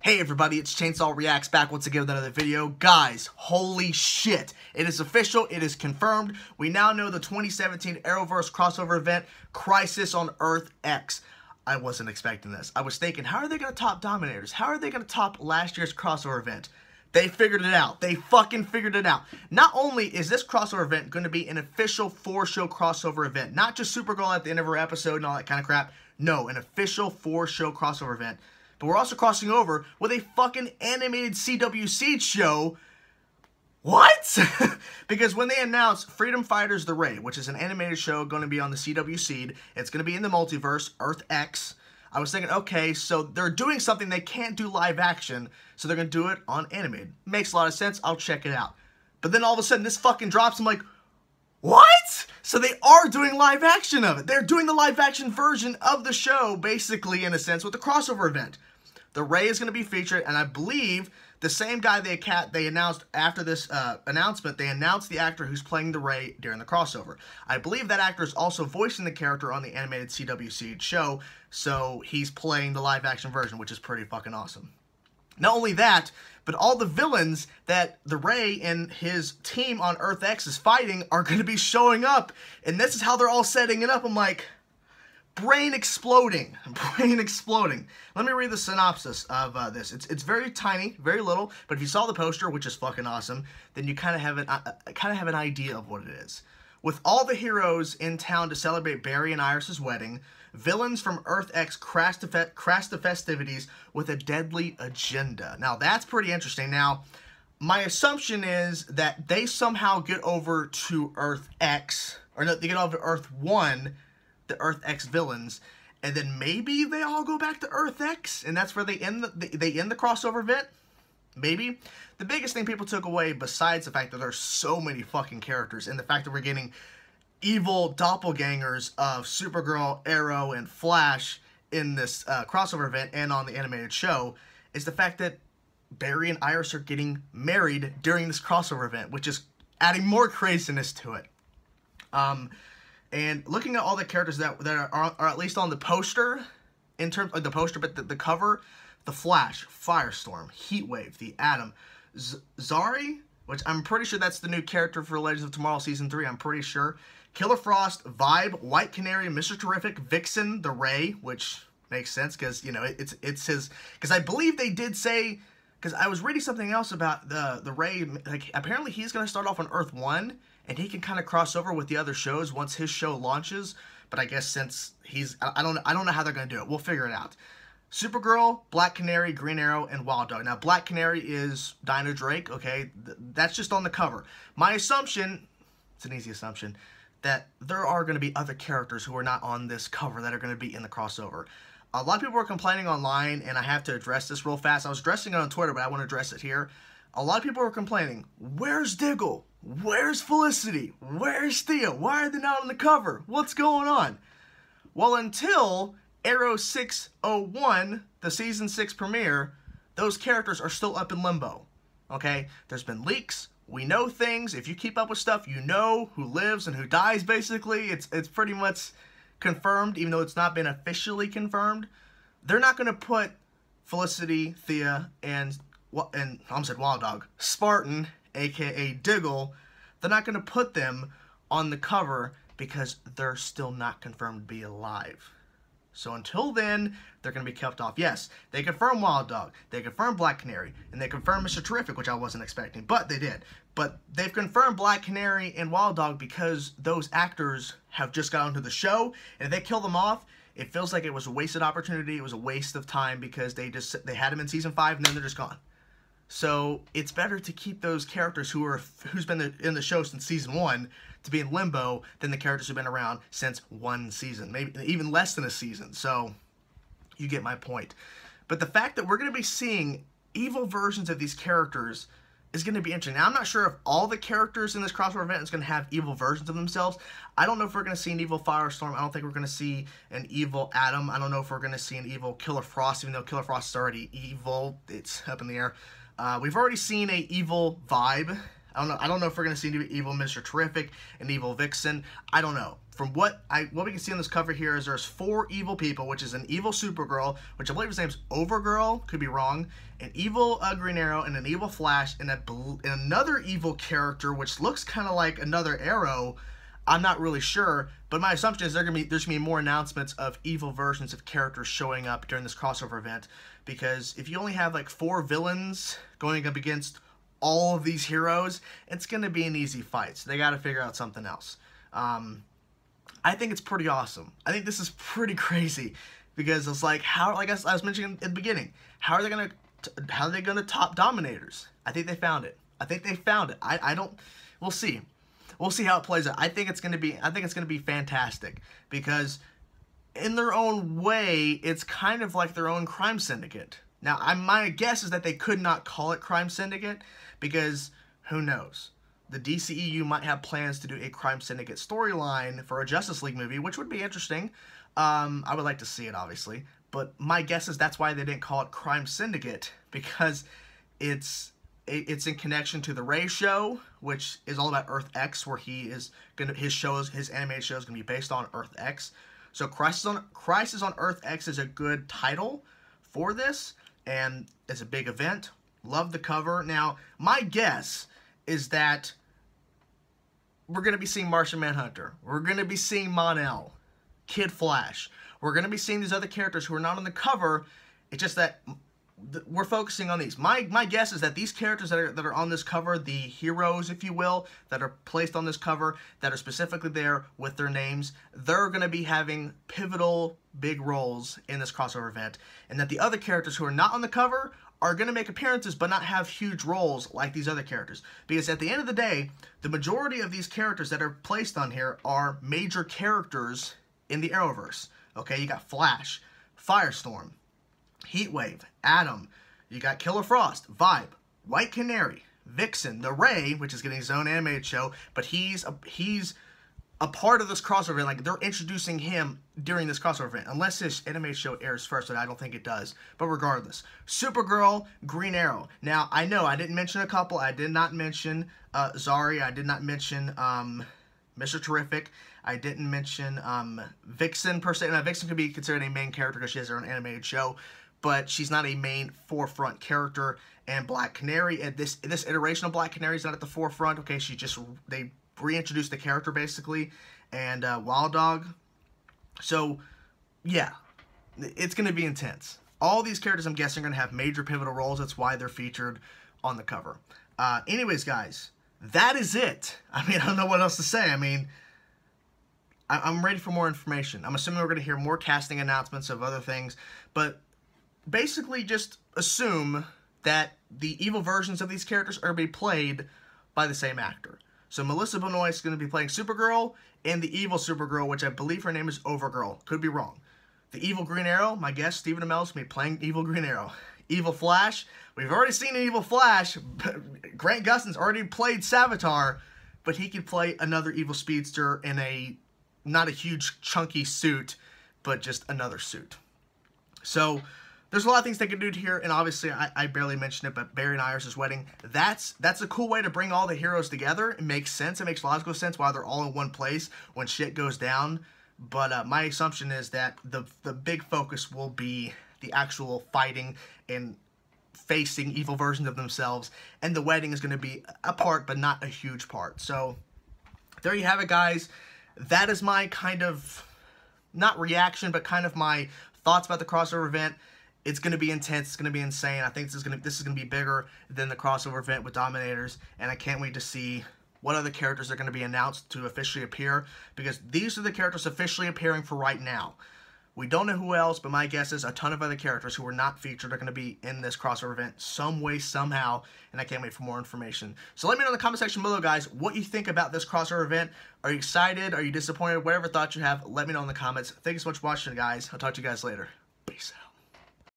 Hey everybody, it's Chainsaw Reacts back once again with another video. Guys, holy shit. It is official, it is confirmed. We now know the 2017 Arrowverse crossover event, Crisis on Earth X. I wasn't expecting this. I was thinking, how are they going to top Dominators? How are they going to top last year's crossover event? They figured it out. They fucking figured it out. Not only is this crossover event going to be an official 4-show crossover event, not just Supergirl at the end of her episode and all that kind of crap. No, an official 4-show crossover event. But we're also crossing over with a fucking animated CW Seed show. What? Because when they announced Freedom Fighters The Raid, which is an animated show going to be on the CW Seed, it's going to be in the multiverse, Earth X. I was thinking, okay, so they're doing something they can't do live action, so they're going to do it on animated. Makes a lot of sense. I'll check it out. But then all of a sudden, this fucking drops. I'm like, what? So they are doing live action of it. They're doing the live action version of the show, basically, in a sense, with the crossover event. The Ray is going to be featured, and I believe the same guy they announced after this announcement, they announced the actor who's playing the Ray during the crossover. I believe that actor is also voicing the character on the animated CW Seed show, so he's playing the live action version, which is pretty fucking awesome. Not only that, but all the villains that the Ray and his team on Earth X is fighting are going to be showing up, and this is how they're all setting it up. I'm like, brain exploding. Brain exploding. Let me read the synopsis of this. It's very tiny, very little, but if you saw the poster, which is fucking awesome, then you kind of have an idea of what it is. With all the heroes in town to celebrate Barry and Iris's wedding, villains from Earth X crash the festivities with a deadly agenda. Now, that's pretty interesting. Now, my assumption is that they somehow get over to Earth X, or no, they get over to Earth 1, the Earth X villains, and then maybe they all go back to Earth X, and that's where they end the crossover event. Maybe. The biggest thing people took away, besides the fact that there's so many fucking characters, and the fact that we're getting evil doppelgangers of Supergirl, Arrow, and Flash in this crossover event and on the animated show, is the fact that Barry and Iris are getting married during this crossover event, which is adding more craziness to it. And looking at all the characters that are at least on the poster, in terms of the poster, but the cover, the Flash, Firestorm, Heatwave, the Atom, Zari, which I'm pretty sure that's the new character for Legends of Tomorrow Season 3, I'm pretty sure. Killer Frost, Vibe, White Canary, Mr. Terrific, Vixen, the Ray, which makes sense because, you know, it's his, because I believe they did say, because I was reading something else about the Ray, like apparently he's going to start off on Earth 1, and he can kind of cross over with the other shows once his show launches. But I guess since he's, I don't know how they're going to do it. We'll figure it out. Supergirl, Black Canary, Green Arrow, and Wild Dog. Now, Black Canary is Dino Drake, okay? That's just on the cover. My assumption, it's an easy assumption, that there are going to be other characters who are not on this cover that are going to be in the crossover. A lot of people are complaining online, and I have to address this real fast. I was addressing it on Twitter, but I want to address it here. A lot of people are complaining, where's Diggle? Where's Felicity? Where's Thea? Why are they not on the cover? What's going on? Well, until Arrow 601, the Season 6 premiere, those characters are still up in limbo. Okay? There's been leaks. We know things. If you keep up with stuff, you know who lives and who dies, basically. It's pretty much confirmed, even though it's not been officially confirmed. They're not going to put Felicity, Thea, and I almost said Wild Dog, Spartan, aka Diggle, they're not going to put them on the cover because they're still not confirmed to be alive. So until then, they're going to be kept off. Yes, they confirmed Wild Dog, they confirmed Black Canary, and they confirmed Mr. Terrific, which I wasn't expecting, but they did. But they've confirmed Black Canary and Wild Dog because those actors have just got onto the show, and if they kill them off, it feels like it was a wasted opportunity, it was a waste of time because they had them in Season 5 and then they're just gone. So it's better to keep those characters who's been in the show since Season 1 to be in limbo than the characters who've been around since 1 season, maybe even less than a season. So you get my point. But the fact that we're going to be seeing evil versions of these characters is going to be interesting. Now, I'm not sure if all the characters in this crossover event is going to have evil versions of themselves. I don't know if we're going to see an evil Firestorm. I don't think we're going to see an evil Atom. I don't know if we're going to see an evil Killer Frost, even though Killer Frost is already evil. It's up in the air. We've already seen an evil Vibe. I don't know if we're gonna see an evil Mr. Terrific, an evil Vixen. I don't know. From what we can see on this cover here is there's 4 evil people, which is an evil Supergirl, which I believe his name's Overgirl, could be wrong, an evil Green Arrow, and an evil Flash, and another evil character, which looks kind of like another Arrow. I'm not really sure, but my assumption is there's gonna be more announcements of evil versions of characters showing up during this crossover event, because if you only have like 4 villains going up against all of these heroes, it's gonna be an easy fight. So they got to figure out something else. I think it's pretty awesome. I think this is pretty crazy, because it's like, how, like I was mentioning in the beginning, how are they gonna top Dominators? I think they found it. I don't. We'll see. We'll see how it plays out. I think it's gonna be fantastic, because in their own way, it's kind of like their own crime syndicate. Now, my guess is that they could not call it Crime Syndicate, because who knows? The DCEU might have plans to do a Crime Syndicate storyline for a Justice League movie, which would be interesting. I would like to see it, obviously. But my guess is that's why they didn't call it Crime Syndicate, because it's in connection to the Ray show, which is all about Earth X, where his animated show is gonna be based on Earth X. So Crisis on Earth X is a good title for this, and it's a big event. Love the cover. Now, my guess is that we're going to be seeing Martian Manhunter. We're going to be seeing Mon-El, Kid Flash. We're going to be seeing these other characters who are not on the cover. It's just that we're focusing on these. My guess is that these characters that are on this cover, the heroes, if you will, that are placed on this cover, that are specifically there with their names, they're going to be having pivotal big roles in this crossover event. And that the other characters who are not on the cover are going to make appearances but not have huge roles like these other characters. Because at the end of the day, the majority of these characters that are placed on here are major characters in the Arrowverse. Okay, you got Flash, Firestorm, Heatwave, Atom, you got Killer Frost, Vibe, White Canary, Vixen, the Ray, which is getting his own animated show, but he's a part of this crossover event. Like, they're introducing him during this crossover event, unless his animated show airs first, and I don't think it does. But regardless, Supergirl, Green Arrow. Now, I know I didn't mention a couple. I did not mention Zari. I did not mention Mr. Terrific. I didn't mention Vixen per se. Now, Vixen could be considered a main character because she has her own animated show, but she's not a main forefront character. And Black Canary, at this iteration of Black Canary is not at the forefront. Okay, they reintroduced the character basically, and Wild Dog. So yeah, it's going to be intense. All these characters, I'm guessing, are going to have major pivotal roles. That's why they're featured on the cover. Anyways, guys, that is it. I mean, I don't know what else to say. I mean, I'm ready for more information. I'm assuming we're going to hear more casting announcements of other things, but basically just assume that the evil versions of these characters are going to be played by the same actor. So Melissa Benoist is going to be playing Supergirl, and the evil Supergirl, which I believe her name is Overgirl. Could be wrong. The evil Green Arrow, my guess, Stephen Amell is going to be playing evil Green Arrow. Evil Flash, we've already seen an evil Flash. Grant Gustin's already played Savitar, but he could play another evil speedster in not a huge chunky suit, but just another suit. So there's a lot of things they could do here, and obviously I barely mentioned it, but Barry and Iris' wedding, that's a cool way to bring all the heroes together. It makes sense. It makes logical sense why they're all in one place when shit goes down. But my assumption is that the big focus will be the actual fighting and facing evil versions of themselves, and the wedding is going to be a part, but not a huge part. So there you have it, guys. That is my kind of, not reaction, but kind of my thoughts about the crossover event. It's going to be intense. It's going to be insane. I think this is going to be bigger than the crossover event with Dominators, and I can't wait to see what other characters are going to be announced to officially appear, because these are the characters officially appearing for right now. We don't know who else, but my guess is a ton of other characters who were not featured are going to be in this crossover event some way, somehow, and I can't wait for more information. So let me know in the comment section below, guys, what you think about this crossover event. Are you excited? Are you disappointed? Whatever thoughts you have, let me know in the comments. Thank you so much for watching, guys. I'll talk to you guys later.